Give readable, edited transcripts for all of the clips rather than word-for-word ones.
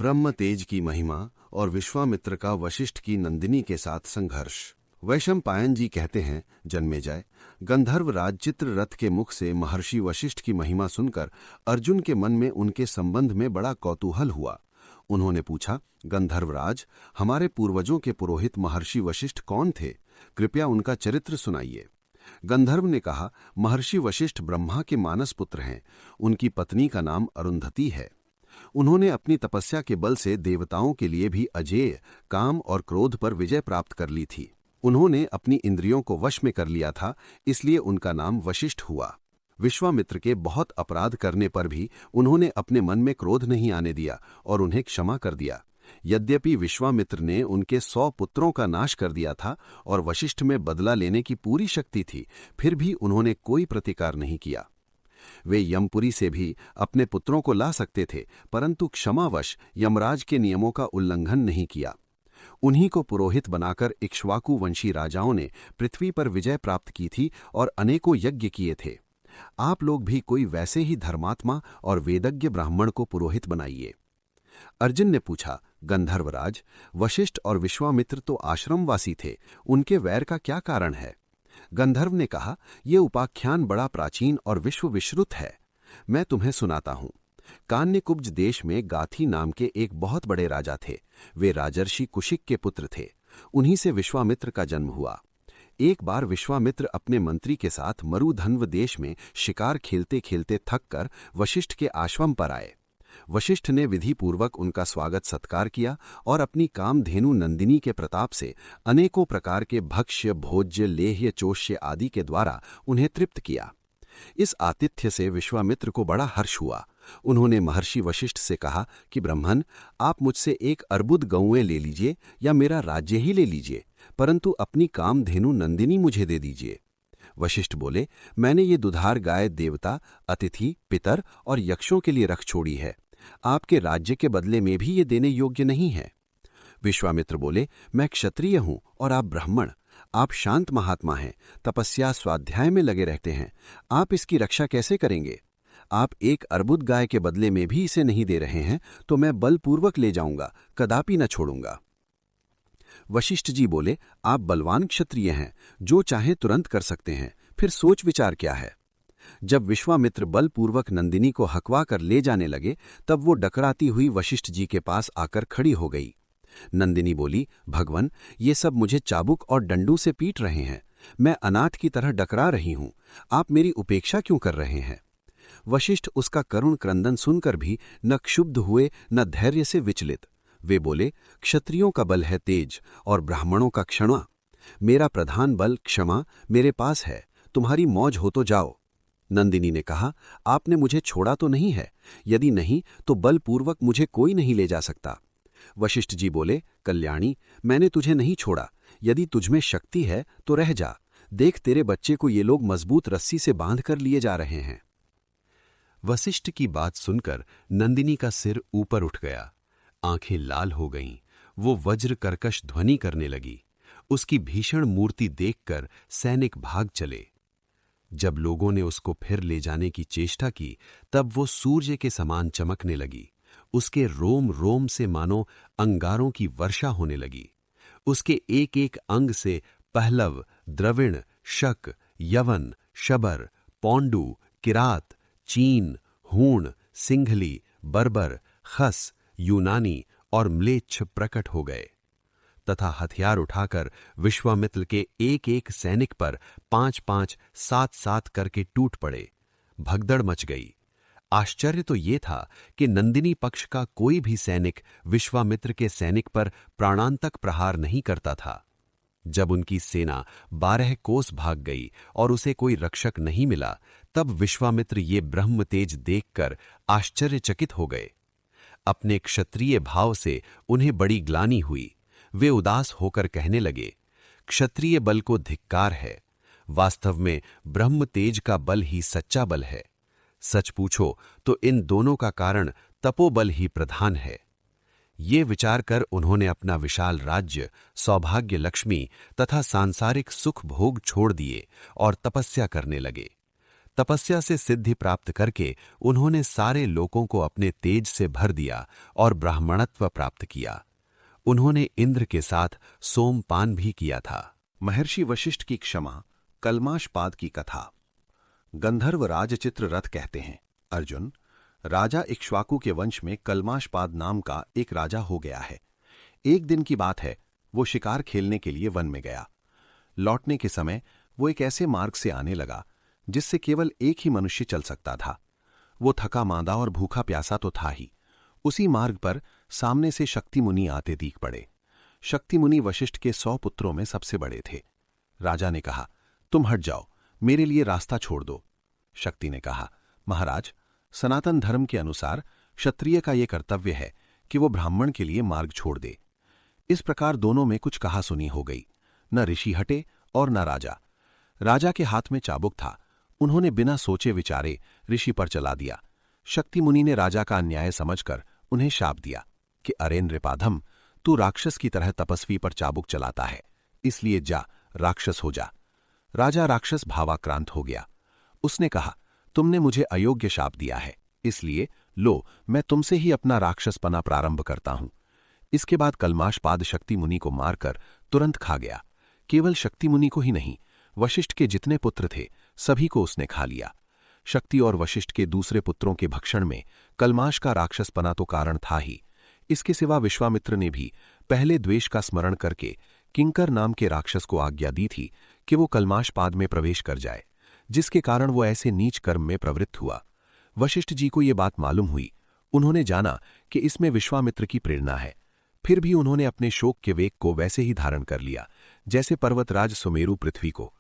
ब्रह्म तेज की महिमा और विश्वामित्र का वशिष्ठ की नंदिनी के साथ संघर्ष। वैशंपायन जी कहते हैं, जन्मेजय, गंधर्व राज चित्ररथ के मुख से महर्षि वशिष्ठ की महिमा सुनकर अर्जुन के मन में उनके संबंध में बड़ा कौतूहल हुआ। उन्होंने पूछा, गंधर्वराज, हमारे पूर्वजों के पुरोहित महर्षि वशिष्ठ कौन थे? कृपया उनका चरित्र सुनाइए। गंधर्व ने कहा, महर्षि वशिष्ठ ब्रह्मा के मानस पुत्र हैं। उनकी पत्नी का नाम अरुंधति है। उन्होंने अपनी तपस्या के बल से देवताओं के लिए भी अजेय काम और क्रोध पर विजय प्राप्त कर ली थी। उन्होंने अपनी इंद्रियों को वश में कर लिया था, इसलिए उनका नाम वशिष्ठ हुआ। विश्वामित्र के बहुत अपराध करने पर भी उन्होंने अपने मन में क्रोध नहीं आने दिया और उन्हें क्षमा कर दिया। यद्यपि विश्वामित्र ने उनके 100 पुत्रों का नाश कर दिया था और वशिष्ठ में बदला लेने की पूरी शक्ति थी, फिर भी उन्होंने कोई प्रतिकार नहीं किया। वे यमपुरी से भी अपने पुत्रों को ला सकते थे, परंतु क्षमावश यमराज के नियमों का उल्लंघन नहीं किया। उन्हीं को पुरोहित बनाकर इक्ष्वाकु वंशी राजाओं ने पृथ्वी पर विजय प्राप्त की थी और अनेकों यज्ञ किए थे। आप लोग भी कोई वैसे ही धर्मात्मा और वेदज्ञ ब्राह्मण को पुरोहित बनाइए। अर्जुन ने पूछा, गंधर्वराज, वशिष्ठ और विश्वामित्र तो आश्रमवासी थे, उनके वैर का क्या कारण है? गंधर्व ने कहा, यह उपाख्यान बड़ा प्राचीन और विश्व विश्रुत है। मैं तुम्हें सुनाता हूं। कान्यकुब्ज देश में गाथी नाम के एक बहुत बड़े राजा थे। वे राजर्षि कुशिक के पुत्र थे। उन्हीं से विश्वामित्र का जन्म हुआ। एक बार विश्वामित्र अपने मंत्री के साथ मरुधन्व देश में शिकार खेलते खेलते थक कर वशिष्ठ के आश्रम पर आए। वशिष्ठ ने विधिपूर्वक उनका स्वागत सत्कार किया और अपनी कामधेनु नंदिनी के प्रताप से अनेकों प्रकार के भक्ष्य, भोज्य, लेह्य, चोष्य आदि के द्वारा उन्हें तृप्त किया। इस आतिथ्य से विश्वामित्र को बड़ा हर्ष हुआ। उन्होंने महर्षि वशिष्ठ से कहा कि ब्रह्मन, आप मुझसे 1 अर्बुद गौएं ले लीजिए या मेरा राज्य ही ले लीजिए, परंतु अपनी कामधेनु नंदिनी मुझे दे दीजिए। वशिष्ठ बोले, मैंने ये दुधार गाय देवता, अतिथि, पितर और यक्षों के लिए रख छोड़ी है। आपके राज्य के बदले में भी ये देने योग्य नहीं है। विश्वामित्र बोले, मैं क्षत्रिय हूं और आप ब्राह्मण। आप शांत महात्मा हैं, तपस्या स्वाध्याय में लगे रहते हैं। आप इसकी रक्षा कैसे करेंगे? आप 1 अर्बुद गाय के बदले में भी इसे नहीं दे रहे हैं, तो मैं बलपूर्वक ले जाऊंगा, कदापि न छोड़ूंगा। वशिष्ठ जी बोले, आप बलवान क्षत्रिय हैं, जो चाहे तुरंत कर सकते हैं, फिर सोच विचार क्या है? जब विश्वामित्र बलपूर्वक नंदिनी को हकवा कर ले जाने लगे, तब वो डकराती हुई वशिष्ठ जी के पास आकर खड़ी हो गई। नंदिनी बोली, भगवन, ये सब मुझे चाबुक और डंडू से पीट रहे हैं। मैं अनाथ की तरह डकरा रही हूं। आप मेरी उपेक्षा क्यों कर रहे हैं? वशिष्ठ उसका करुण क्रंदन सुनकर भी न क्षुब्ध हुए न धैर्य से विचलित। वे बोले, क्षत्रियों का बल है तेज और ब्राह्मणों का क्षमा। मेरा प्रधान बल क्षमा मेरे पास है, तुम्हारी मौज हो तो जाओ। नंदिनी ने कहा, आपने मुझे छोड़ा तो नहीं है? यदि नहीं तो बलपूर्वक मुझे कोई नहीं ले जा सकता। वशिष्ठ जी बोले, कल्याणी, मैंने तुझे नहीं छोड़ा। यदि तुझमें शक्ति है तो रह जा। देख, तेरे बच्चे को ये लोग मजबूत रस्सी से बांध कर लिए जा रहे हैं। वशिष्ठ की बात सुनकर नंदिनी का सिर ऊपर उठ गया, आंखें लाल हो गईं। वो वज्र कर्कश ध्वनि करने लगी। उसकी भीषण मूर्ति देखकर सैनिक भाग चले। जब लोगों ने उसको फिर ले जाने की चेष्टा की, तब वो सूर्य के समान चमकने लगी। उसके रोम रोम से मानो अंगारों की वर्षा होने लगी। उसके एक एक अंग से पहलव, द्रविण, शक, यवन, शबर, पौंडु, किरात, चीन, हूण, सिंघली, बर्बर, खस, यूनानी और म्लेच्छ प्रकट हो गए तथा हथियार उठाकर विश्वामित्र के एक एक सैनिक पर 5-5, 7-7 करके टूट पड़े। भगदड़ मच गई। आश्चर्य तो ये था कि नंदिनी पक्ष का कोई भी सैनिक विश्वामित्र के सैनिक पर प्राणांतक प्रहार नहीं करता था। जब उनकी सेना 12 कोस भाग गई और उसे कोई रक्षक नहीं मिला, तब विश्वामित्र ये ब्रह्म तेज देखकर आश्चर्यचकित हो गए। अपने क्षत्रिय भाव से उन्हें बड़ी ग्लानि हुई। वे उदास होकर कहने लगे, क्षत्रिय बल को धिक्कार है। वास्तव में ब्रह्म तेज का बल ही सच्चा बल है। सच पूछो तो इन दोनों का कारण तपोबल ही प्रधान है। ये विचार कर उन्होंने अपना विशाल राज्य, सौभाग्य, लक्ष्मी तथा सांसारिक सुख भोग छोड़ दिए और तपस्या करने लगे। तपस्या से सिद्धि प्राप्त करके उन्होंने सारे लोगों को अपने तेज से भर दिया और ब्राह्मणत्व प्राप्त किया। उन्होंने इंद्र के साथ सोमपान भी किया था। महर्षि वशिष्ठ की क्षमा, कल्माशपाद की कथा। गंधर्व राजचित्र रथ कहते हैं, अर्जुन, राजा इक्ष्वाकु के वंश में कल्माशपाद नाम का एक राजा हो गया है। एक दिन की बात है, वो शिकार खेलने के लिए वन में गया। लौटने के समय वो एक ऐसे मार्ग से आने लगा जिससे केवल एक ही मनुष्य चल सकता था। वो थका मांदा और भूखा प्यासा तो था ही। उसी मार्ग पर सामने से शक्ति मुनि आते दिख पड़े। शक्ति मुनि वशिष्ठ के 100 पुत्रों में सबसे बड़े थे। राजा ने कहा, तुम हट जाओ, मेरे लिए रास्ता छोड़ दो। शक्ति ने कहा, महाराज, सनातन धर्म के अनुसार क्षत्रिय का यह कर्तव्य है कि वो ब्राह्मण के लिए मार्ग छोड़ दे। इस प्रकार दोनों में कुछ कहासुनी हो गई। न ऋषि हटे और न राजा। राजा के हाथ में चाबुक था। उन्होंने बिना सोचे विचारे ऋषि पर चला दिया। शक्ति मुनि ने राजा का अन्याय समझकर उन्हें शाप दिया कि अरे नृपाधम, तू राक्षस की तरह तपस्वी पर चाबुक चलाता है, इसलिए जा, राक्षस हो जा। राजा राक्षस भावाक्रांत हो गया। उसने कहा, तुमने मुझे अयोग्य शाप दिया है, इसलिए लो, मैं तुमसे ही अपना राक्षसपना प्रारंभ करता हूं। इसके बाद कल्माशपाद शक्ति मुनि को मारकर तुरंत खा गया। केवल शक्ति मुनि को ही नहीं, वशिष्ठ के जितने पुत्र थे सभी को उसने खा लिया। शक्ति और वशिष्ठ के दूसरे पुत्रों के भक्षण में कल्माश का राक्षसपना तो कारण था ही। इसके सिवा विश्वामित्र ने भी पहले द्वेष का स्मरण करके किंकर नाम के राक्षस को आज्ञा दी थी कि वो कल्माशपाद में प्रवेश कर जाए, जिसके कारण वो ऐसे नीच कर्म में प्रवृत्त हुआ। वशिष्ठ जी को ये बात मालूम हुई। उन्होंने जाना कि इसमें विश्वामित्र की प्रेरणा है। फिर भी उन्होंने अपने शोक के वेग को वैसे ही धारण कर लिया जैसे पर्वतराज सुमेरु पृथ्वी को।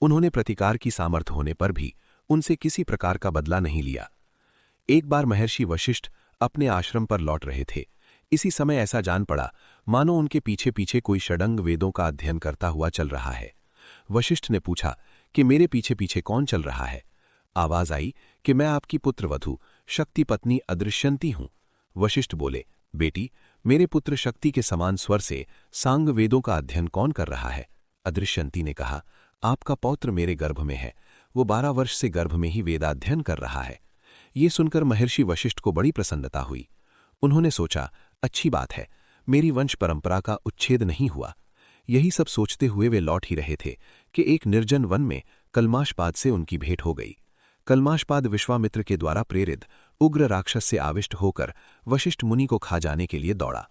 उन्होंने प्रतिकार की सामर्थ्य होने पर भी उनसे किसी प्रकार का बदला नहीं लिया। एक बार महर्षि वशिष्ठ अपने आश्रम पर लौट रहे थे। इसी समय ऐसा जान पड़ा मानो उनके पीछे पीछे कोई षडंग वेदों का अध्ययन करता हुआ चल रहा है। वशिष्ठ ने पूछा कि मेरे पीछे पीछे कौन चल रहा है? आवाज आई कि मैं आपकी पुत्रवधू शक्ति पत्नी अदृश्यंती हूं। वशिष्ठ बोले, बेटी, मेरे पुत्र शक्ति के समान स्वर से सांग वेदों का अध्ययन कौन कर रहा है? अदृश्यंती ने कहा, आपका पौत्र मेरे गर्भ में है। वो 12 वर्ष से गर्भ में ही वेदाध्ययन कर रहा है। ये सुनकर महर्षि वशिष्ठ को बड़ी प्रसन्नता हुई। उन्होंने सोचा, अच्छी बात है, मेरी वंश परंपरा का उच्छेद नहीं हुआ। यही सब सोचते हुए वे लौट ही रहे थे कि एक निर्जन वन में कल्माशपाद से उनकी भेंट हो गई। कल्माशपाद विश्वामित्र के द्वारा प्रेरित उग्र राक्षस से आविष्ट होकर वशिष्ठ मुनि को खा जाने के लिए दौड़ा।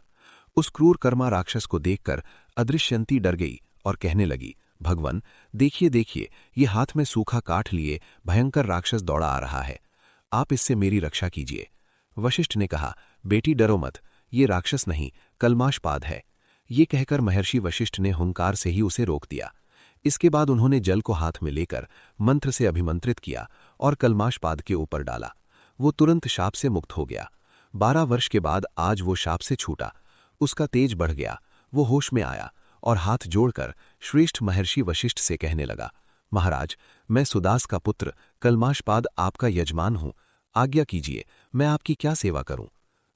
उस क्रूर कर्मा राक्षस को देखकर अदृश्यंती डर गई और कहने लगी, भगवान, देखिए देखिए, ये हाथ में सूखा काठ लिए भयंकर राक्षस दौड़ा आ रहा है। आप इससे मेरी रक्षा कीजिए। वशिष्ठ ने कहा, बेटी डरो मत, ये राक्षस नहीं, कल्माशपाद है। ये कहकर महर्षि वशिष्ठ ने हुंकार से ही उसे रोक दिया। इसके बाद उन्होंने जल को हाथ में लेकर मंत्र से अभिमंत्रित किया और कल्माशपाद के ऊपर डाला। वो तुरंत शाप से मुक्त हो गया। 12 वर्ष के बाद आज वो शाप से छूटा। उसका तेज बढ़ गया। वो होश में आया और हाथ जोड़कर श्रेष्ठ महर्षि वशिष्ठ से कहने लगा, महाराज, मैं सुदास का पुत्र कल्माशपाद आपका यजमान हूं। आज्ञा कीजिए, मैं आपकी क्या सेवा करूं?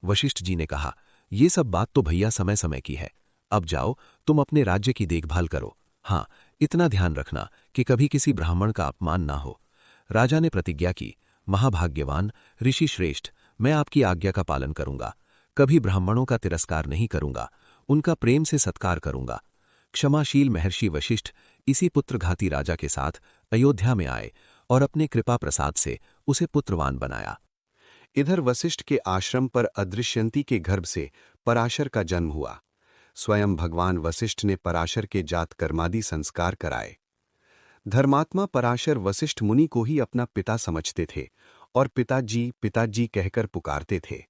वशिष्ठ जी ने कहा, ये सब बात तो भैया समय समय की है। अब जाओ, तुम अपने राज्य की देखभाल करो। हाँ, इतना ध्यान रखना कि कभी किसी ब्राह्मण का अपमान ना हो। राजा ने प्रतिज्ञा की, महाभाग्यवान ऋषि श्रेष्ठ, मैं आपकी आज्ञा का पालन करूंगा। कभी ब्राह्मणों का तिरस्कार नहीं करूंगा, उनका प्रेम से सत्कार करूंगा। क्षमाशील महर्षि वशिष्ठ इसी पुत्रघाती राजा के साथ अयोध्या में आए और अपने कृपा प्रसाद से उसे पुत्रवान बनाया। इधर वशिष्ठ के आश्रम पर अदृश्यंती के गर्भ से पराशर का जन्म हुआ। स्वयं भगवान वशिष्ठ ने पराशर के जात कर्मादि संस्कार कराए। धर्मात्मा पराशर वशिष्ठ मुनि को ही अपना पिता समझते थे और पिताजी कहकर पुकारते थे।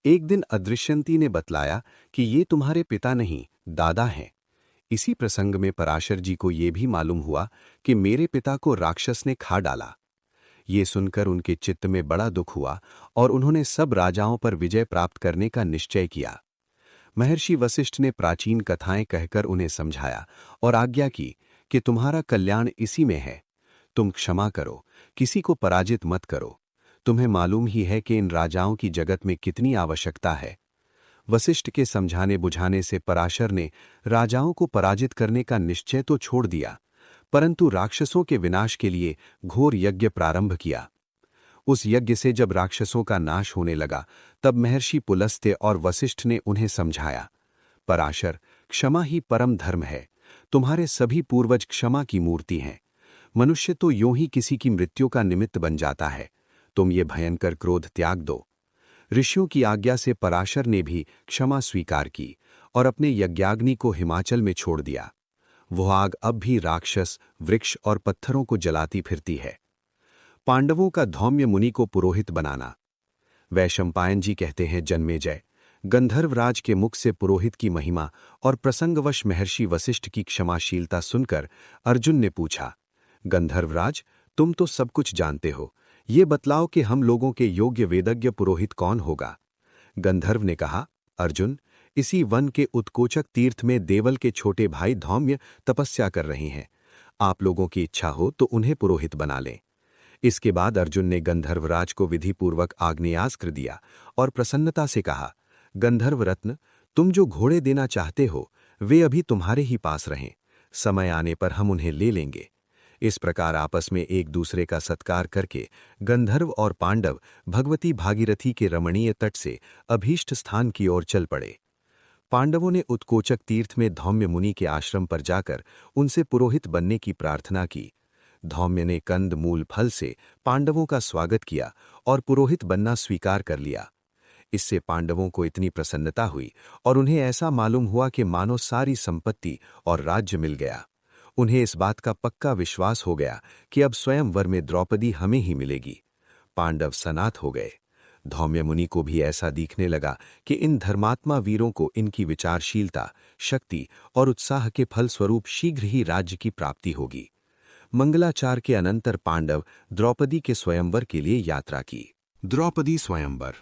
एक दिन अदृश्यंती ने बतलाया कि ये तुम्हारे पिता नहीं, दादा हैं। इसी प्रसंग में पराशर जी को ये भी मालूम हुआ कि मेरे पिता को राक्षस ने खा डाला। ये सुनकर उनके चित्त में बड़ा दुख हुआ और उन्होंने सब राजाओं पर विजय प्राप्त करने का निश्चय किया। महर्षि वशिष्ठ ने प्राचीन कथाएं कहकर उन्हें समझाया और आज्ञा की कि तुम्हारा कल्याण इसी में है। तुम क्षमा करो, किसी को पराजित मत करो। तुम्हें मालूम ही है कि इन राजाओं की जगत में कितनी आवश्यकता है। वशिष्ठ के समझाने बुझाने से पराशर ने राजाओं को पराजित करने का निश्चय तो छोड़ दिया, परंतु राक्षसों के विनाश के लिए घोर यज्ञ प्रारंभ किया। उस यज्ञ से जब राक्षसों का नाश होने लगा, तब महर्षि पुलस्त्य और वशिष्ठ ने उन्हें समझाया, पराशर, क्षमा ही परम धर्म है। तुम्हारे सभी पूर्वज क्षमा की मूर्ति हैं। मनुष्य तो यूं ही किसी की मृत्यु का निमित्त बन जाता है। तुम ये भयंकर क्रोध त्याग दो। ऋषियों की आज्ञा से पराशर ने भी क्षमा स्वीकार की और अपने यज्ञाग्नि को हिमाचल में छोड़ दिया। वह आग अब भी राक्षस, वृक्ष और पत्थरों को जलाती फिरती है। पांडवों का धौम्य मुनि को पुरोहित बनाना। वैशंपायन जी कहते हैं, जन्मेजय, गंधर्वराज के मुख से पुरोहित की महिमा और प्रसंगवश महर्षि वशिष्ठ की क्षमाशीलता सुनकर अर्जुन ने पूछा, गंधर्वराज, तुम तो सब कुछ जानते हो, ये बतलाओ कि हम लोगों के योग्य वेदज्ञ पुरोहित कौन होगा? गंधर्व ने कहा, अर्जुन, इसी वन के उत्कोचक तीर्थ में देवल के छोटे भाई धौम्य तपस्या कर रहे हैं। आप लोगों की इच्छा हो तो उन्हें पुरोहित बना लें। इसके बाद अर्जुन ने गंधर्वराज को विधिपूर्वक आग्नेयास्त्र दिया और प्रसन्नता से कहा, गंधर्व रत्न, तुम जो घोड़े देना चाहते हो वे अभी तुम्हारे ही पास रहें। समय आने पर हम उन्हें ले लेंगे। इस प्रकार आपस में एक दूसरे का सत्कार करके गंधर्व और पांडव भगवती भागीरथी के रमणीय तट से अभीष्ट स्थान की ओर चल पड़े। पांडवों ने उत्कोचक तीर्थ में धौम्य मुनि के आश्रम पर जाकर उनसे पुरोहित बनने की प्रार्थना की। धौम्य ने कंद मूल फल से पांडवों का स्वागत किया और पुरोहित बनना स्वीकार कर लिया। इससे पांडवों को इतनी प्रसन्नता हुई और उन्हें ऐसा मालूम हुआ कि मानो सारी संपत्ति और राज्य मिल गया। उन्हें इस बात का पक्का विश्वास हो गया कि अब स्वयंवर में द्रौपदी हमें ही मिलेगी। पांडव सनात हो गए। धौम्य मुनि को भी ऐसा दिखने लगा कि इन धर्मात्मा वीरों को इनकी विचारशीलता, शक्ति और उत्साह के फलस्वरूप शीघ्र ही राज्य की प्राप्ति होगी। मंगलाचार के अनंतर पांडव द्रौपदी के स्वयंवर के लिए यात्रा की। द्रौपदी स्वयंवर।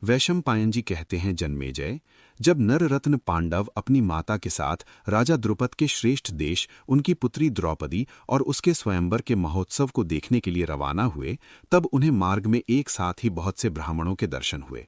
वैशंपायन जी कहते हैं, जन्मेजय, जब नररत्न पांडव अपनी माता के साथ राजा द्रुपद के श्रेष्ठ देश उनकी पुत्री द्रौपदी और उसके स्वयंवर के महोत्सव को देखने के लिए रवाना हुए, तब उन्हें मार्ग में एक साथ ही बहुत से ब्राह्मणों के दर्शन हुए।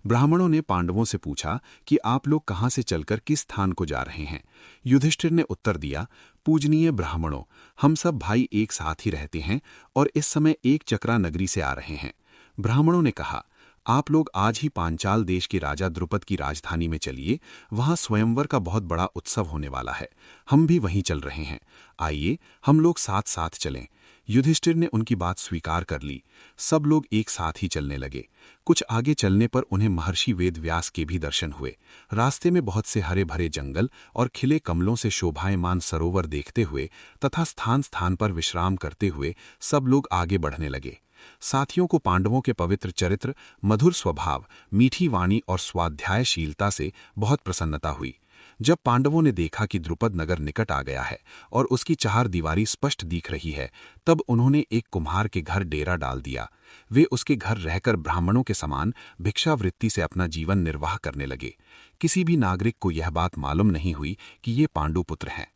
ब्राह्मणों ने पांडवों से पूछा कि आप लोग कहाँ से चलकर किस स्थान को जा रहे हैं? युधिष्ठिर ने उत्तर दिया, पूजनीय ब्राह्मणों, हम सब भाई एक साथ ही रहते हैं और इस समय एक चक्रा नगरी से आ रहे हैं। ब्राह्मणों ने कहा, आप लोग आज ही पांचाल देश के राजा द्रुपद की राजधानी में चलिए, वहां स्वयंवर का बहुत बड़ा उत्सव होने वाला है। हम भी वहीं चल रहे हैं, आइए हम लोग साथ साथ चलें। युधिष्ठिर ने उनकी बात स्वीकार कर ली। सब लोग एक साथ ही चलने लगे। कुछ आगे चलने पर उन्हें महर्षि वेदव्यास के भी दर्शन हुए। रास्ते में बहुत से हरे भरे जंगल और खिले कमलों से शोभायमान सरोवर देखते हुए तथा स्थान स्थान पर विश्राम करते हुए सब लोग आगे बढ़ने लगे। साथियों को पांडवों के पवित्र चरित्र, मधुर स्वभाव, मीठी वाणी और स्वाध्यायशीलता से बहुत प्रसन्नता हुई। जब पांडवों ने देखा कि द्रुपद नगर निकट आ गया है और उसकी चार दीवारी स्पष्ट दिख रही है, तब उन्होंने एक कुम्हार के घर डेरा डाल दिया। वे उसके घर रहकर ब्राह्मणों के समान भिक्षावृत्ति से अपना जीवन निर्वाह करने लगे। किसी भी नागरिक को यह बात मालूम नहीं हुई कि ये पांडुपुत्र हैं।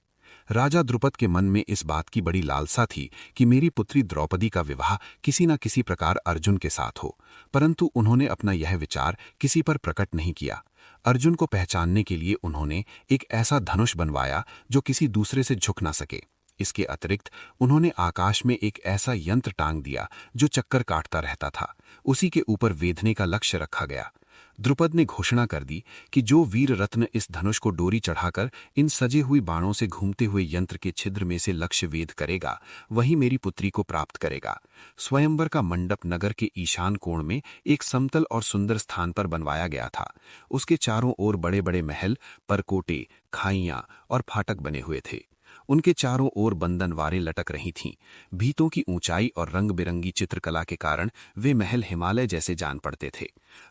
राजा द्रुपद के मन में इस बात की बड़ी लालसा थी कि मेरी पुत्री द्रौपदी का विवाह किसी न किसी प्रकार अर्जुन के साथ हो, परंतु उन्होंने अपना यह विचार किसी पर प्रकट नहीं किया। अर्जुन को पहचानने के लिए उन्होंने एक ऐसा धनुष बनवाया जो किसी दूसरे से झुक न सके। इसके अतिरिक्त उन्होंने आकाश में एक ऐसा यंत्र टांग दिया जो चक्कर काटता रहता था। उसी के ऊपर वेधने का लक्ष्य रखा गया। द्रुपद ने घोषणा कर दी कि जो वीर रत्न इस धनुष को डोरी चढ़ाकर इन सजे हुई बाणों से घूमते हुए यंत्र के छिद्र में से लक्ष्य वेद करेगा, वही मेरी पुत्री को प्राप्त करेगा। स्वयंवर का मंडप नगर के ईशान कोण में एक समतल और सुंदर स्थान पर बनवाया गया था। उसके चारों ओर बड़े बड़े महल, परकोटे, खाइयां और फाटक बने हुए थे। उनके चारों ओर बंधनवारें लटक रही थीं। भीतों की ऊंचाई और रंग बिरंगी चित्रकला के कारण वे महल हिमालय जैसे जान पड़ते थे।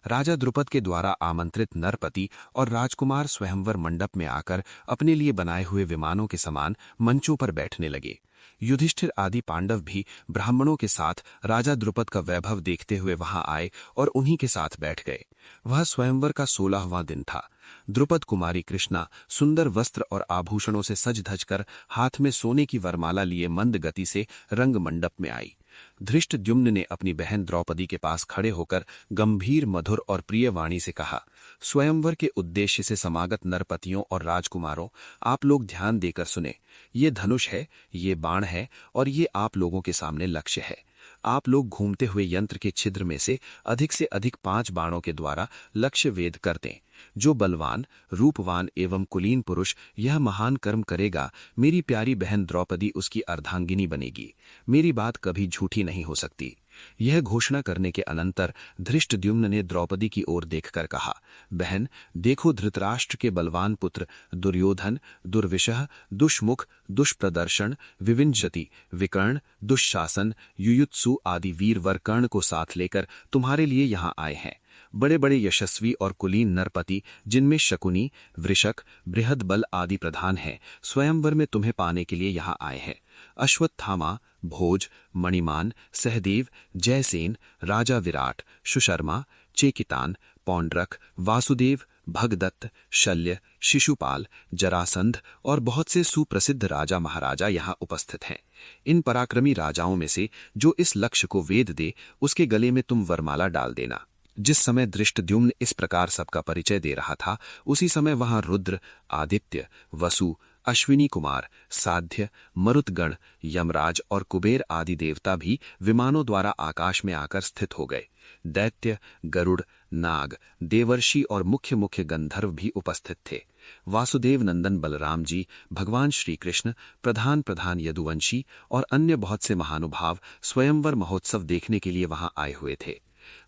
राजा द्रुपद के द्वारा आमंत्रित नरपति और राजकुमार स्वयंवर मंडप में आकर अपने लिए बनाए हुए विमानों के समान मंचों पर बैठने लगे। युधिष्ठिर आदि पांडव भी ब्राह्मणों के साथ राजा द्रुपद का वैभव देखते हुए वहां आए और उन्हीं के साथ बैठ गए। वह स्वयंवर का 16वां दिन था। द्रुपद कुमारी कृष्णा सुंदर वस्त्र और आभूषणों से सज धज कर हाथ में सोने की वरमाला लिए मंद गति से रंग मंडप में आई। धृष्टद्युम्न ने अपनी बहन द्रौपदी के पास खड़े होकर गंभीर, मधुर और प्रिय वाणी से कहा, स्वयंवर के उद्देश्य से समागत नरपतियों और राजकुमारों, आप लोग ध्यान देकर सुने। ये धनुष है, ये बाण है और ये आप लोगों के सामने लक्ष्य है। आप लोग घूमते हुए यंत्र के छिद्र में से अधिक 5 बाणों के द्वारा लक्ष्य वेद कर दें। जो बलवान, रूपवान एवं कुलीन पुरुष यह महान कर्म करेगा, मेरी प्यारी बहन द्रौपदी उसकी अर्धांगिनी बनेगी। मेरी बात कभी झूठी नहीं हो सकती। यह घोषणा करने के अनंतर धृष्टद्युम्न ने द्रौपदी की ओर देखकर कहा, बहन देखो, धृतराष्ट्र के बलवान पुत्र दुर्योधन, दुर्विशह, दुष्मुख, दुष्प्रदर्शन, विविंशति, विकर्ण, दुष्शासन, युयुत्सु आदि वीर वर कर्ण को साथ लेकर तुम्हारे लिए यहाँ आए हैं। बड़े बड़े यशस्वी और कुलीन नरपति, जिनमें शकुनी, वृषक, बृहदबल आदि प्रधान हैं, स्वयंवर में तुम्हें पाने के लिए यहाँ आए हैं। अश्वत्थामा, भोज, मणिमान, सहदेव, जयसेन, राजा विराट, सुशर्मा, चेकितान, पौंड्रक, वासुदेव, भगदत्त, शल्य, शिशुपाल, जरासंध और बहुत से सुप्रसिद्ध राजा महाराजा यहाँ उपस्थित हैं। इन पराक्रमी राजाओं में से जो इस लक्ष्य को वेद दे, उसके गले में तुम वरमाला डाल देना। जिस समय धृष्टद्युम्न इस प्रकार सबका परिचय दे रहा था, उसी समय वहां रुद्र, आदित्य, वसु, अश्विनी कुमार, साध्य, मरुतगण, यमराज और कुबेर आदि देवता भी विमानों द्वारा आकाश में आकर स्थित हो गए। दैत्य, गरुड़, नाग, देवर्षि और मुख्य मुख्य गंधर्व भी उपस्थित थे। वासुदेव नंदन बलराम जी, भगवान श्री कृष्ण, प्रधान यदुवंशी और अन्य बहुत से महानुभाव स्वयंवर महोत्सव देखने के लिए वहां आए हुए थे।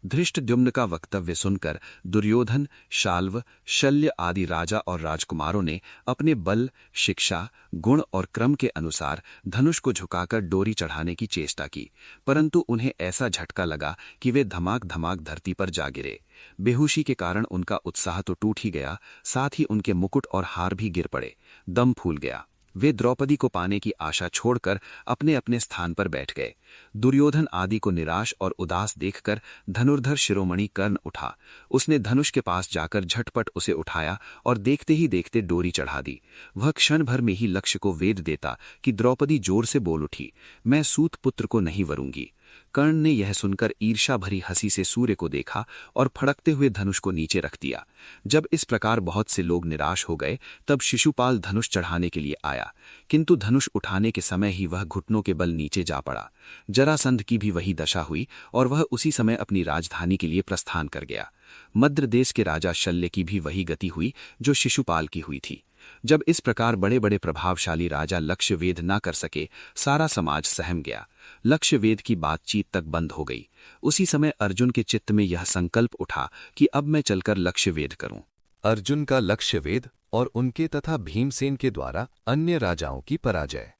धृष्टद्युम्न का वक्तव्य सुनकर दुर्योधन, शाल्व, शल्य आदि राजा और राजकुमारों ने अपने बल, शिक्षा, गुण और क्रम के अनुसार धनुष को झुकाकर डोरी चढ़ाने की चेष्टा की, परंतु उन्हें ऐसा झटका लगा कि वे धमाक धमाक धरती पर जा गिरे। बेहोशी के कारण उनका उत्साह तो टूट ही गया, साथ ही उनके मुकुट और हार भी गिर पड़े। दम फूल गया। वे द्रौपदी को पाने की आशा छोड़कर अपने अपने स्थान पर बैठ गए। दुर्योधन आदि को निराश और उदास देखकर धनुर्धर शिरोमणि कर्ण उठा। उसने धनुष के पास जाकर झटपट उसे उठाया और देखते ही देखते डोरी चढ़ा दी। वह क्षण भर में ही लक्ष्य को वेद देता कि द्रौपदी जोर से बोल उठी, मैं सूत पुत्र को नहीं वरूंगी। कर्ण ने यह सुनकर ईर्ष्या भरी हंसी से सूर्य को देखा और फड़कते हुए धनुष को नीचे रख दिया। जब इस प्रकार बहुत से लोग निराश हो गए, तब शिशुपाल धनुष चढ़ाने के लिए आया, किंतु धनुष उठाने के समय ही वह घुटनों के बल नीचे जा पड़ा। जरासंध की भी वही दशा हुई और वह उसी समय अपनी राजधानी के लिए प्रस्थान कर गया। मद्र देश के राजा शल्य की भी वही गति हुई जो शिशुपाल की हुई थी। जब इस प्रकार बड़े बड़े प्रभावशाली राजा लक्ष्य वेद न कर सके, सारा समाज सहम गया। लक्ष्य वेद की बातचीत तक बंद हो गई। उसी समय अर्जुन के चित्त में यह संकल्प उठा कि अब मैं चलकर लक्ष्य वेद करूं। अर्जुन का लक्ष्य वेद और उनके तथा भीमसेन के द्वारा अन्य राजाओं की पराजय।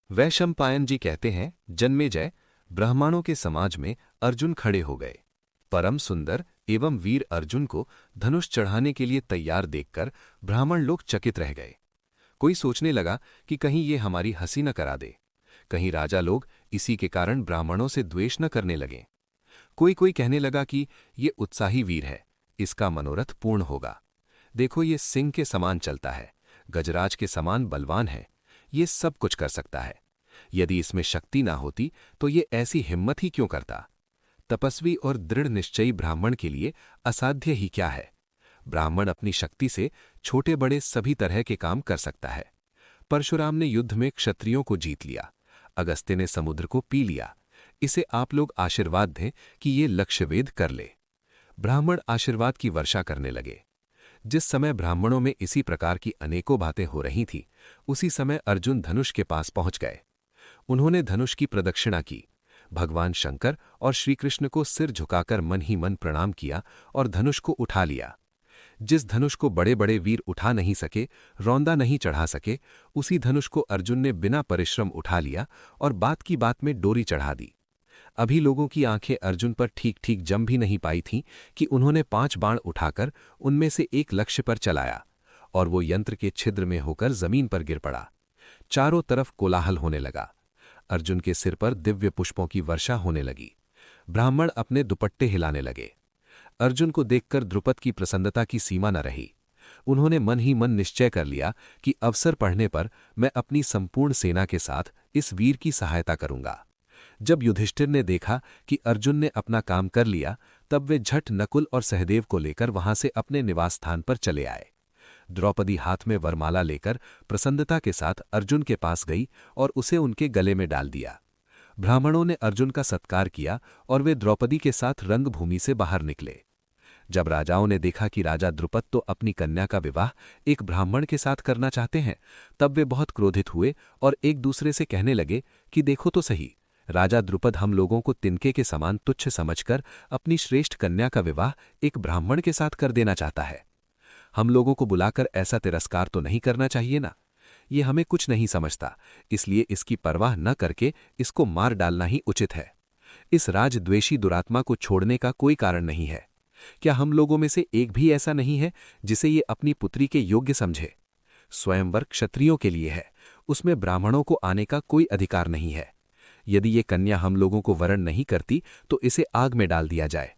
वैशंपायन जी कहते हैं, जन्मेजय, ब्राह्मणों के समाज में अर्जुन खड़े हो गए। परम सुंदर एवं वीर अर्जुन को धनुष चढ़ाने के लिए तैयार देखकर ब्राह्मण लोग चकित रह गए। कोई सोचने लगा कि कहीं ये हमारी हंसी न करा दे, कहीं राजा लोग इसी के कारण ब्राह्मणों से द्वेष न करने लगे। कोई कहने लगा कि ये उत्साही वीर है, इसका मनोरथ पूर्ण होगा। देखो, ये सिंह के समान चलता है, गजराज के समान बलवान है, ये सब कुछ कर सकता है। यदि इसमें शक्ति ना होती तो ये ऐसी हिम्मत ही क्यों करता। तपस्वी और दृढ़ निश्चयी ब्राह्मण के लिए असाध्य ही क्या है। ब्राह्मण अपनी शक्ति से छोटे बड़े सभी तरह के काम कर सकता है। परशुराम ने युद्ध में क्षत्रियों को जीत लिया, अगस्त्य ने समुद्र को पी लिया। इसे आप लोग आशीर्वाद दें कि ये लक्ष्यवेद कर ले। ब्राह्मण आशीर्वाद की वर्षा करने लगे। जिस समय ब्राह्मणों में इसी प्रकार की अनेकों बातें हो रही थीं, उसी समय अर्जुन धनुष के पास पहुंच गए। उन्होंने धनुष की प्रदक्षिणा की, भगवान शंकर और श्रीकृष्ण को सिर झुकाकर मन ही मन प्रणाम किया और धनुष को उठा लिया। जिस धनुष को बड़े बड़े वीर उठा नहीं सके, रौंदा नहीं चढ़ा सके, उसी धनुष को अर्जुन ने बिना परिश्रम उठा लिया और बात की बात में डोरी चढ़ा दी। अभी लोगों की आंखें अर्जुन पर ठीक ठीक जम भी नहीं पाई थीं कि उन्होंने 5 बाण उठाकर उनमें से एक लक्ष्य पर चलाया और वो यंत्र के छिद्र में होकर जमीन पर गिर पड़ा। चारों तरफ कोलाहल होने लगा। अर्जुन के सिर पर दिव्य पुष्पों की वर्षा होने लगी। ब्राह्मण अपने दुपट्टे हिलाने लगे। अर्जुन को देखकर द्रुपद की प्रसन्नता की सीमा न रही। उन्होंने मन ही मन निश्चय कर लिया कि अवसर पड़ने पर मैं अपनी संपूर्ण सेना के साथ इस वीर की सहायता करूंगा। जब युधिष्ठिर ने देखा कि अर्जुन ने अपना काम कर लिया, तब वे झट नकुल और सहदेव को लेकर वहां से अपने निवास स्थान पर चले आए। द्रौपदी हाथ में वरमाला लेकर प्रसन्नता के साथ अर्जुन के पास गई और उसे उनके गले में डाल दिया। ब्राह्मणों ने अर्जुन का सत्कार किया और वे द्रौपदी के साथ रंगभूमि से बाहर निकले। जब राजाओं ने देखा कि राजा द्रुपद तो अपनी कन्या का विवाह एक ब्राह्मण के साथ करना चाहते हैं, तब वे बहुत क्रोधित हुए और एक दूसरे से कहने लगे कि देखो तो सही, राजा द्रुपद हम लोगों को तिनके के समान तुच्छ समझकर अपनी श्रेष्ठ कन्या का विवाह एक ब्राह्मण के साथ कर देना चाहता है। हम लोगों को बुलाकर ऐसा तिरस्कार तो नहीं करना चाहिए ना। ये हमें कुछ नहीं समझता, इसलिए इसकी परवाह न करके इसको मार डालना ही उचित है। इस राजद्वेषी दुरात्मा को छोड़ने का कोई कारण नहीं है। क्या हम लोगों में से एक भी ऐसा नहीं है जिसे ये अपनी पुत्री के योग्य समझे? स्वयंवर क्षत्रियों के लिए है, उसमें ब्राह्मणों को आने का कोई अधिकार नहीं है। यदि ये कन्या हम लोगों को वरण नहीं करती तो इसे आग में डाल दिया जाए।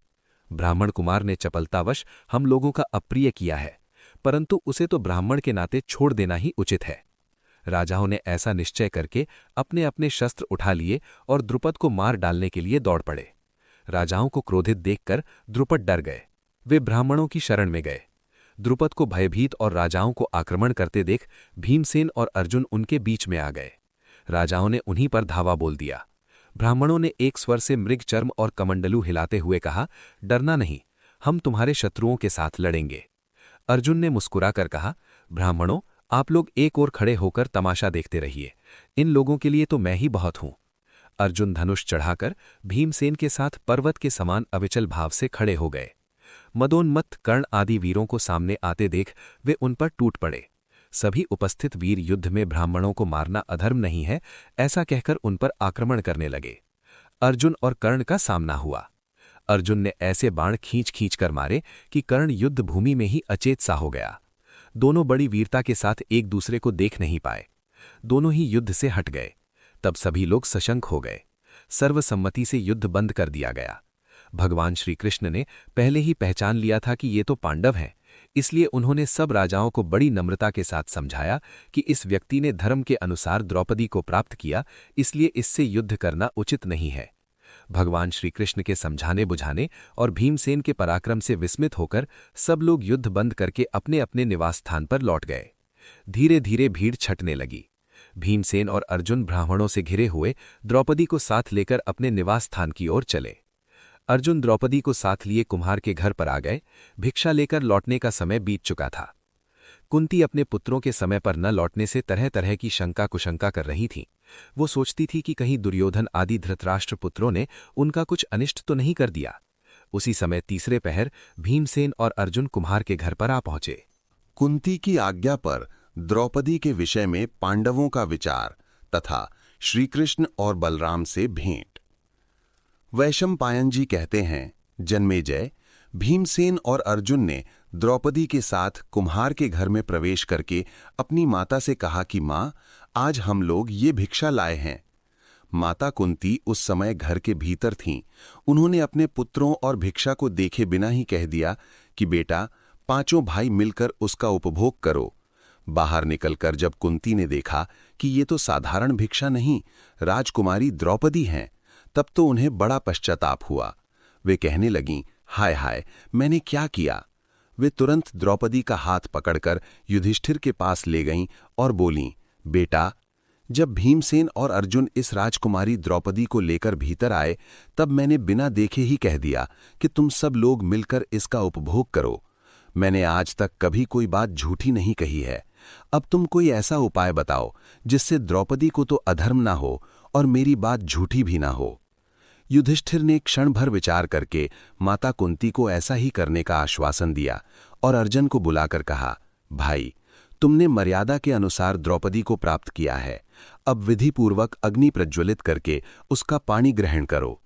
ब्राह्मण कुमार ने चपलतावश हम लोगों का अप्रिय किया है, परंतु उसे तो ब्राह्मण के नाते छोड़ देना ही उचित है। राजाओं ने ऐसा निश्चय करके अपने अपने शस्त्र उठा लिए और द्रुपद को मार डालने के लिए दौड़ पड़े। राजाओं को क्रोधित देखकर द्रुपद डर गए। वे ब्राह्मणों की शरण में गए। द्रुपद को भयभीत और राजाओं को आक्रमण करते देख भीमसेन और अर्जुन उनके बीच में आ गए। राजाओं ने उन्हीं पर धावा बोल दिया। ब्राह्मणों ने एक स्वर से मृग चर्म और कमंडलू हिलाते हुए कहा, डरना नहीं, हम तुम्हारे शत्रुओं के साथ लड़ेंगे। अर्जुन ने मुस्कुराकर कहा, ब्राह्मणों, आप लोग एक ओर खड़े होकर तमाशा देखते रहिए, इन लोगों के लिए तो मैं ही बहुत हूं। अर्जुन धनुष चढ़ाकर भीमसेन के साथ पर्वत के समान अविचल भाव से खड़े हो गए। मदोन्मत्त कर्ण आदि वीरों को सामने आते देख वे उन पर टूट पड़े। सभी उपस्थित वीर युद्ध में ब्राह्मणों को मारना अधर्म नहीं है, ऐसा कहकर उन पर आक्रमण करने लगे। अर्जुन और कर्ण का सामना हुआ। अर्जुन ने ऐसे बाण खींच खींच कर मारे कि कर्ण युद्ध भूमि में ही अचेत सा हो गया। दोनों बड़ी वीरता के साथ एक दूसरे को देख नहीं पाए। दोनों ही युद्ध से हट गए। तब सभी लोग सशंक हो गए। सर्वसम्मति से युद्ध बंद कर दिया गया। भगवान श्री कृष्ण ने पहले ही पहचान लिया था कि ये तो पांडव हैं, इसलिए उन्होंने सब राजाओं को बड़ी नम्रता के साथ समझाया कि इस व्यक्ति ने धर्म के अनुसार द्रौपदी को प्राप्त किया, इसलिए इससे युद्ध करना उचित नहीं है। भगवान श्री कृष्ण के समझाने बुझाने और भीमसेन के पराक्रम से विस्मित होकर सब लोग युद्ध बंद करके अपने अपने निवास स्थान पर लौट गए। धीरे धीरे भीड़ छटने लगी। भीमसेन और अर्जुन ब्राह्मणों से घिरे हुए द्रौपदी को साथ लेकर अपने निवास स्थान की ओर चले। अर्जुन द्रौपदी को साथ लिए कुम्हार के घर पर आ गए। भिक्षा लेकर लौटने का समय बीत चुका था। कुंती अपने पुत्रों के समय पर न लौटने से तरह तरह की शंका कुशंका कर रही थीं। वो सोचती थी कि कहीं दुर्योधन आदि धृतराष्ट्र पुत्रों ने उनका कुछ अनिष्ट तो नहीं कर दिया। उसी समय तीसरे पहर भीमसेन और अर्जुन कुम्हार के घर पर आ पहुंचे। कुंती की आज्ञा पर द्रौपदी के विषय में पांडवों का विचार तथा श्रीकृष्ण और बलराम से भेंट। वैशंपायन जी कहते हैं, जन्मेजय, भीमसेन और अर्जुन ने द्रौपदी के साथ कुम्हार के घर में प्रवेश करके अपनी माता से कहा कि माँ, आज हम लोग ये भिक्षा लाए हैं। माता कुंती उस समय घर के भीतर थीं। उन्होंने अपने पुत्रों और भिक्षा को देखे बिना ही कह दिया कि बेटा, पांचों भाई मिलकर उसका उपभोग करो। बाहर निकलकर जब कुंती ने देखा कि ये तो साधारण भिक्षा नहीं, राजकुमारी द्रौपदी हैं, तब तो उन्हें बड़ा पश्चाताप हुआ। वे कहने लगीं, हाय हाय, मैंने क्या किया। वे तुरंत द्रौपदी का हाथ पकड़कर युधिष्ठिर के पास ले गईं और बोलीं, बेटा, जब भीमसेन और अर्जुन इस राजकुमारी द्रौपदी को लेकर भीतर आए, तब मैंने बिना देखे ही कह दिया कि तुम सब लोग मिलकर इसका उपभोग करो। मैंने आज तक कभी कोई बात झूठी नहीं कही है। अब तुम कोई ऐसा उपाय बताओ जिससे द्रौपदी को तो अधर्म ना हो और मेरी बात झूठी भी ना हो। युधिष्ठिर ने क्षण भर विचार करके माता कुंती को ऐसा ही करने का आश्वासन दिया और अर्जुन को बुलाकर कहा, भाई, तुमने मर्यादा के अनुसार द्रौपदी को प्राप्त किया है। अब विधिपूर्वक अग्नि प्रज्वलित करके उसका पानी ग्रहण करो।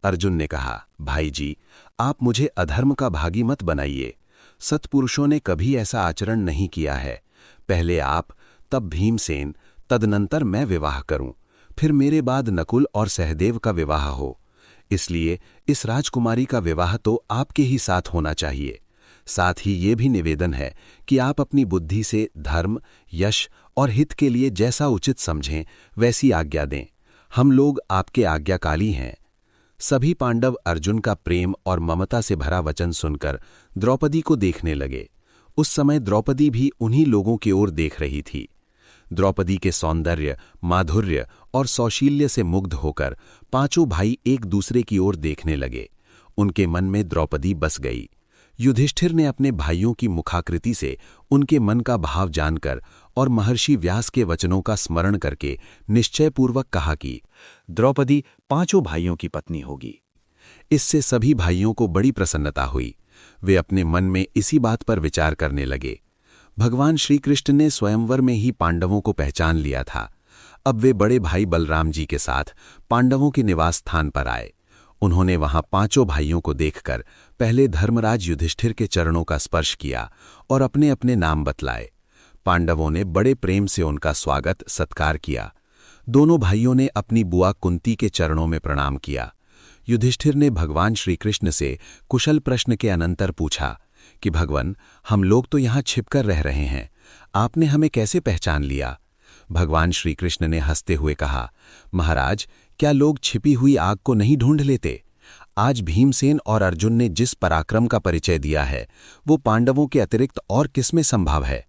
अर्जुन ने कहा, भाई जी, आप मुझे अधर्म का भागी मत बनाइए। सत्पुरुषों ने कभी ऐसा आचरण नहीं किया है। पहले आप, तब भीमसेन, तदनंतर मैं विवाह करूं, फिर मेरे बाद नकुल और सहदेव का विवाह हो। इसलिए इस राजकुमारी का विवाह तो आपके ही साथ होना चाहिए। साथ ही ये भी निवेदन है कि आप अपनी बुद्धि से धर्म, यश और हित के लिए जैसा उचित समझें वैसी आज्ञा दें। हम लोग आपके आज्ञाकारी हैं। सभी पांडव अर्जुन का प्रेम और ममता से भरा वचन सुनकर द्रौपदी को देखने लगे। उस समय द्रौपदी भी उन्हीं लोगों की ओर देख रही थी। द्रौपदी के सौंदर्य, माधुर्य और सौशील्य से मुग्ध होकर पांचों भाई एक दूसरे की ओर देखने लगे। उनके मन में द्रौपदी बस गई। युधिष्ठिर ने अपने भाइयों की मुखाकृति से उनके मन का भाव जानकर और महर्षि व्यास के वचनों का स्मरण करके निश्चयपूर्वक कहा कि द्रौपदी पांचों भाइयों की पत्नी होगी। इससे सभी भाइयों को बड़ी प्रसन्नता हुई। वे अपने मन में इसी बात पर विचार करने लगे। भगवान श्री कृष्ण ने स्वयंवर में ही पांडवों को पहचान लिया था। अब वे बड़े भाई बलराम जी के साथ पांडवों के निवास स्थान पर आए। उन्होंने वहां पांचों भाइयों को देखकर पहले धर्मराज युधिष्ठिर के चरणों का स्पर्श किया और अपने अपने नाम बतलाए। पांडवों ने बड़े प्रेम से उनका स्वागत सत्कार किया। दोनों भाइयों ने अपनी बुआ कुंती के चरणों में प्रणाम किया। युधिष्ठिर ने भगवान श्रीकृष्ण से कुशल प्रश्न के अनंतर पूछा कि भगवान, हम लोग तो यहाँ छिपकर रह रहे हैं, आपने हमें कैसे पहचान लिया? भगवान श्रीकृष्ण ने हंसते हुए कहा, महाराज, क्या लोग छिपी हुई आग को नहीं ढूंढ लेते? आज भीमसेन और अर्जुन ने जिस पराक्रम का परिचय दिया है वो पांडवों के अतिरिक्त और किसमें संभव है?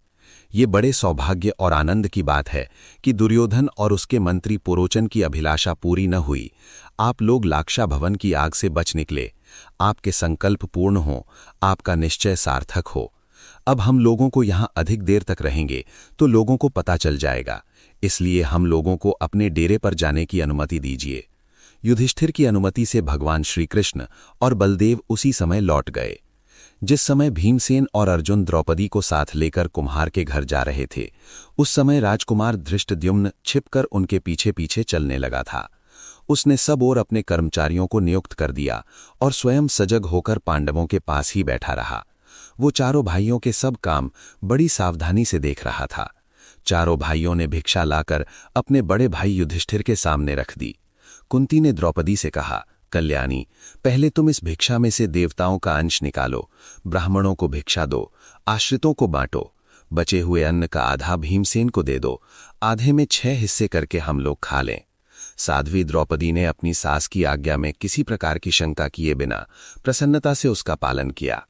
ये बड़े सौभाग्य और आनंद की बात है कि दुर्योधन और उसके मंत्री पुरोचन की अभिलाषा पूरी न हुई। आप लोग लाक्षा भवन की आग से बच निकले। आपके संकल्प पूर्ण हो, आपका निश्चय सार्थक हो। अब हम लोगों को यहाँ अधिक देर तक रहेंगे तो लोगों को पता चल जाएगा, इसलिए हम लोगों को अपने डेरे पर जाने की अनुमति दीजिए। युधिष्ठिर की अनुमति से भगवान श्रीकृष्ण और बलदेव उसी समय लौट गए। जिस समय भीमसेन और अर्जुन द्रौपदी को साथ लेकर कुम्हार के घर जा रहे थे, उस समय राजकुमार धृष्टद्युम्न छिपकर उनके पीछे पीछे चलने लगा था। उसने सब ओर अपने कर्मचारियों को नियुक्त कर दिया और स्वयं सजग होकर पांडवों के पास ही बैठा रहा। वो चारों भाइयों के सब काम बड़ी सावधानी से देख रहा था। चारों भाइयों ने भिक्षा लाकर अपने बड़े भाई युधिष्ठिर के सामने रख दी। कुंती ने द्रौपदी से कहा, कल्याणी, पहले तुम इस भिक्षा में से देवताओं का अंश निकालो, ब्राह्मणों को भिक्षा दो, आश्रितों को बांटो। बचे हुए अन्न का आधा भीमसेन को दे दो, आधे में 6 हिस्से करके हम लोग खा लें। साध्वी द्रौपदी ने अपनी सास की आज्ञा में किसी प्रकार की शंका किए बिना प्रसन्नता से उसका पालन किया।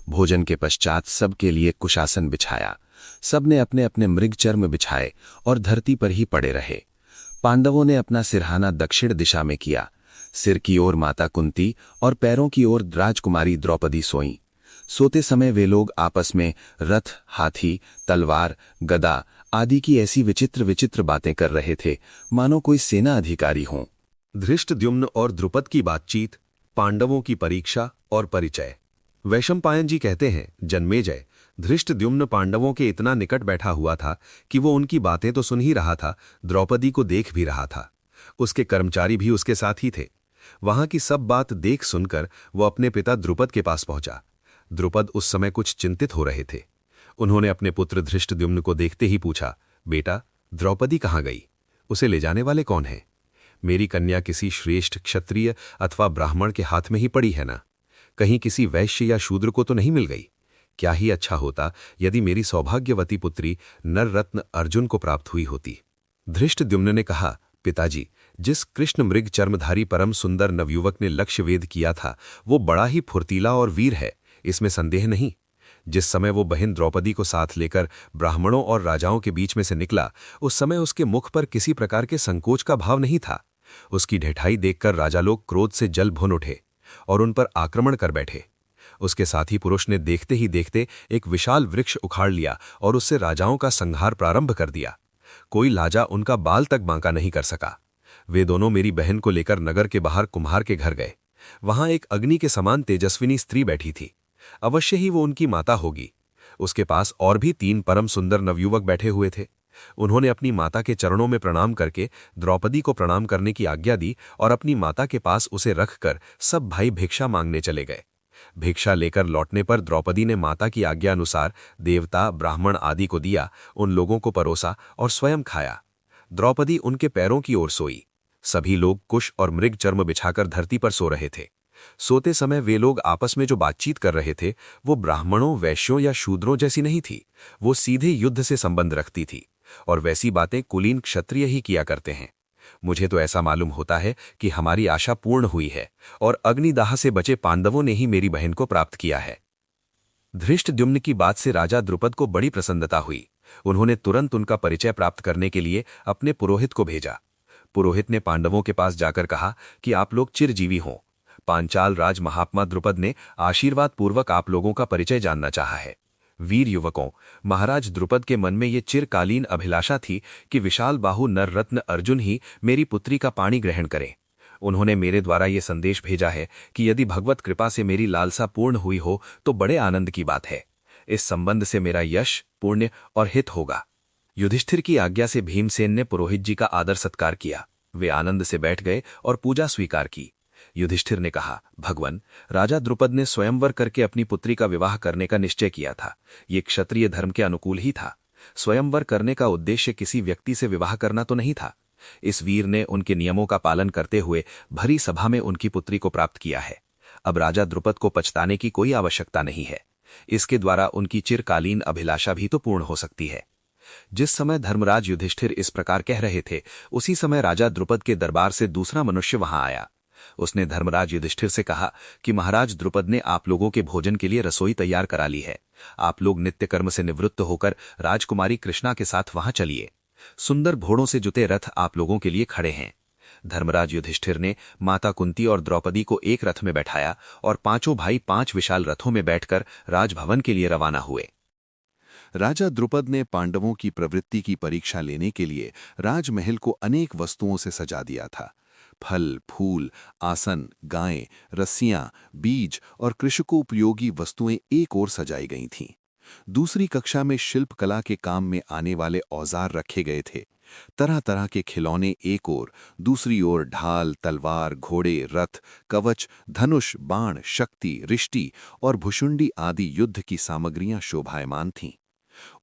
भोजन के पश्चात सबके लिए कुशासन बिछाया। सबने अपने अपने मृग चर्म बिछाए और धरती पर ही पड़े रहे। पांडवों ने अपना सिरहाना दक्षिण दिशा में किया। सिर की ओर माता कुंती और पैरों की ओर राजकुमारी द्रौपदी सोईं। सोते समय वे लोग आपस में रथ, हाथी, तलवार, गदा आदि की ऐसी विचित्र विचित्र बातें कर रहे थे मानो कोई सेना अधिकारी हों। धृष्टद्युम्न और द्रुपद की बातचीत, पांडवों की परीक्षा और परिचय। वैशंपायन जी कहते हैं, जन्मेजय, धृष्टद्युम्न पांडवों के इतना निकट बैठा हुआ था कि वो उनकी बातें तो सुन ही रहा था, द्रौपदी को देख भी रहा था। उसके कर्मचारी भी उसके साथ ही थे। वहां की सब बात देख सुनकर वो अपने पिता द्रुपद के पास पहुंचा। द्रुपद उस समय कुछ चिंतित हो रहे थे। उन्होंने अपने पुत्र धृष्टद्युम्न को देखते ही पूछा, बेटा, द्रौपदी कहाँ गई? उसे ले जाने वाले कौन हैं? मेरी कन्या किसी श्रेष्ठ क्षत्रिय अथवा ब्राह्मण के हाथ में ही पड़ी है ना? कहीं किसी वैश्य या शूद्र को तो नहीं मिल गई? क्या ही अच्छा होता यदि मेरी सौभाग्यवती पुत्री नर रत्न अर्जुन को प्राप्त हुई होती। धृष्टद्युम्न ने कहा, पिताजी, जिस कृष्ण मृग चर्मधारी परम सुंदर नवयुवक ने लक्ष्य वेद किया था वो बड़ा ही फुर्तीला और वीर है, इसमें संदेह नहीं। जिस समय वो बहन द्रौपदी को साथ लेकर ब्राह्मणों और राजाओं के बीच में से निकला, उस समय उसके मुख पर किसी प्रकार के संकोच का भाव नहीं था। उसकी ढिठाई देखकर राजा लोग क्रोध से जल भुन उठे और उन पर आक्रमण कर बैठे। उसके साथी पुरुष ने देखते ही देखते एक विशाल वृक्ष उखाड़ लिया और उससे राजाओं का संहार प्रारंभ कर दिया। कोई लाजा उनका बाल तक बांका नहीं कर सका। वे दोनों मेरी बहन को लेकर नगर के बाहर कुम्हार के घर गए। वहां एक अग्नि के समान तेजस्विनी स्त्री बैठी थी। अवश्य ही वो उनकी माता होगी। उसके पास और भी 3 परम सुंदर नवयुवक बैठे हुए थे। उन्होंने अपनी माता के चरणों में प्रणाम करके द्रौपदी को प्रणाम करने की आज्ञा दी और अपनी माता के पास उसे रखकर सब भाई भिक्षा मांगने चले गए। भिक्षा लेकर लौटने पर द्रौपदी ने माता की आज्ञा अनुसार देवता, ब्राह्मण आदि को दिया, उन लोगों को परोसा और स्वयं खाया। द्रौपदी उनके पैरों की ओर सोई। सभी लोग कुश और मृग चर्म बिछाकर धरती पर सो रहे थे। सोते समय वे लोग आपस में जो बातचीत कर रहे थे वो ब्राह्मणों, वैश्यों या शूद्रों जैसी नहीं थी। वो सीधे युद्ध से संबंध रखती थी और वैसी बातें कुलीन क्षत्रिय ही किया करते हैं। मुझे तो ऐसा मालूम होता है कि हमारी आशा पूर्ण हुई है और अग्निदाह से बचे पांडवों ने ही मेरी बहन को प्राप्त किया है। धृष्टद्युम्न की बात से राजा द्रुपद को बड़ी प्रसन्नता हुई। उन्होंने तुरंत उनका परिचय प्राप्त करने के लिए अपने पुरोहित को भेजा। पुरोहित ने पांडवों के पास जाकर कहा कि आप लोग चिरजीवी हों। पांचाल राज महात्मा द्रुपद ने आशीर्वाद पूर्वक आप लोगों का परिचय जानना चाहा है। वीर युवकों, महाराज द्रुपद के मन में ये चिरकालीन अभिलाषा थी कि विशाल बाहु नर रत्न अर्जुन ही मेरी पुत्री का पाणी ग्रहण करे। उन्होंने मेरे द्वारा ये संदेश भेजा है कि यदि भगवत कृपा से मेरी लालसा पूर्ण हुई हो तो बड़े आनंद की बात है। इस संबंध से मेरा यश, पुण्य और हित होगा। युधिष्ठिर की आज्ञा से भीमसेन ने पुरोहित जी का आदर सत्कार किया। वे आनंद से बैठ गए और पूजा स्वीकार की। युधिष्ठिर ने कहा, भगवान, राजा द्रुपद ने स्वयंवर करके अपनी पुत्री का विवाह करने का निश्चय किया था। ये क्षत्रिय धर्म के अनुकूल ही था। स्वयंवर करने का उद्देश्य किसी व्यक्ति से विवाह करना तो नहीं था। इस वीर ने उनके नियमों का पालन करते हुए भरी सभा में उनकी पुत्री को प्राप्त किया है। अब राजा द्रुपद को पछताने की कोई आवश्यकता नहीं है। इसके द्वारा उनकी चिरकालीन अभिलाषा भी तो पूर्ण हो सकती है। जिस समय धर्मराज युधिष्ठिर इस प्रकार कह रहे थे, उसी समय राजा द्रुपद के दरबार से दूसरा मनुष्य वहां आया। उसने धर्मराज युधिष्ठिर से कहा कि महाराज द्रुपद ने आप लोगों के भोजन के लिए रसोई तैयार करा ली है। आप लोग नित्य कर्म से निवृत्त होकर राजकुमारी कृष्णा के साथ वहां चलिए। सुंदर घोड़ों से जुते रथ आप लोगों के लिए खड़े हैं। धर्मराज युधिष्ठिर ने माता कुंती और द्रौपदी को एक रथ में बैठाया और पांचों भाई 5 विशाल रथों में बैठकर राजभवन के लिए रवाना हुए। राजा द्रुपद ने पांडवों की प्रवृत्ति की परीक्षा लेने के लिए राजमहल को अनेक वस्तुओं से सजा दिया था। फल, फूल, आसन, गायें, रस्सियां, बीज और कृषकोपयोगी वस्तुएं एक ओर सजाई गई थीं। दूसरी कक्षा में शिल्पकला के काम में आने वाले औजार रखे गए थे। तरह तरह के खिलौने एक ओर, दूसरी ओर ढाल, तलवार, घोड़े, रथ, कवच, धनुष, बाण, शक्ति, रिष्टि और भुशुंडी आदि युद्ध की सामग्रियां शोभायमान थीं।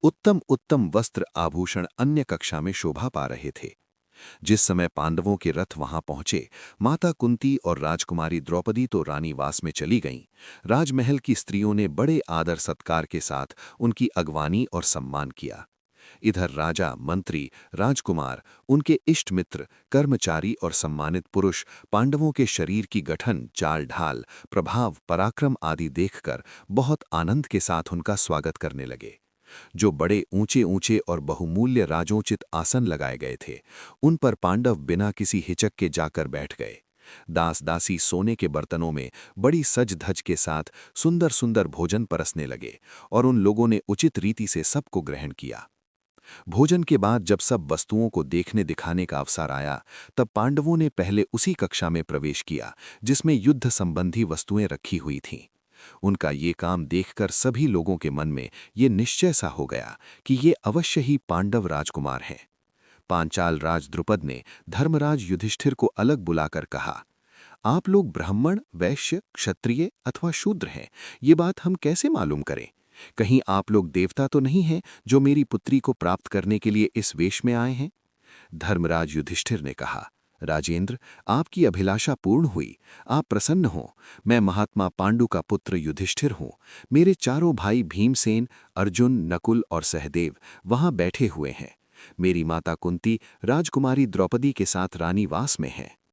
उत्तम उत्तम वस्त्र आभूषण अन्य कक्षा में शोभा पा रहे थे। जिस समय पांडवों के रथ वहां पहुंचे, माता कुंती और राजकुमारी द्रौपदी तो रानीवास में चली गईं। राजमहल की स्त्रियों ने बड़े आदर सत्कार के साथ उनकी अगवानी और सम्मान किया। इधर राजा, मंत्री, राजकुमार, उनके इष्ट मित्र, कर्मचारी और सम्मानित पुरुष पांडवों के शरीर की गठन, चाल ढाल, प्रभाव, पराक्रम आदि देखकर बहुत आनंद के साथ उनका स्वागत करने लगे। जो बड़े ऊंचे ऊंचे और बहुमूल्य राजोचित आसन लगाए गए थे, उन पर पांडव बिना किसी हिचक के जाकर बैठ गए। दास दासी सोने के बर्तनों में बड़ी सज धज के साथ सुंदर सुंदर भोजन परसने लगे और उन लोगों ने उचित रीति से सबको ग्रहण किया। भोजन के बाद जब सब वस्तुओं को देखने दिखाने का अवसर आया, तब पांडवों ने पहले उसी कक्षा में प्रवेश किया जिसमें युद्ध संबंधी वस्तुएं रखी हुई थीं। उनका ये काम देखकर सभी लोगों के मन में ये निश्चय सा हो गया कि ये अवश्य ही पांडव राजकुमार हैं। पांचाल राज द्रुपद ने धर्मराज युधिष्ठिर को अलग बुलाकर कहा, आप लोग ब्राह्मण, वैश्य, क्षत्रिय अथवा शूद्र हैं, ये बात हम कैसे मालूम करें? कहीं आप लोग देवता तो नहीं हैं जो मेरी पुत्री को प्राप्त करने के लिए इस वेश में आए हैं? धर्मराज युधिष्ठिर ने कहा, राजेंद्र, आपकी अभिलाषा पूर्ण हुई। आप प्रसन्न हो। मैं महात्मा पांडु का पुत्र युधिष्ठिर हूँ। मेरे चारों भाई भीमसेन, अर्जुन, नकुल और सहदेव वहां बैठे हुए हैं। मेरी माता कुंती राजकुमारी द्रौपदी के साथ रानीवास में है।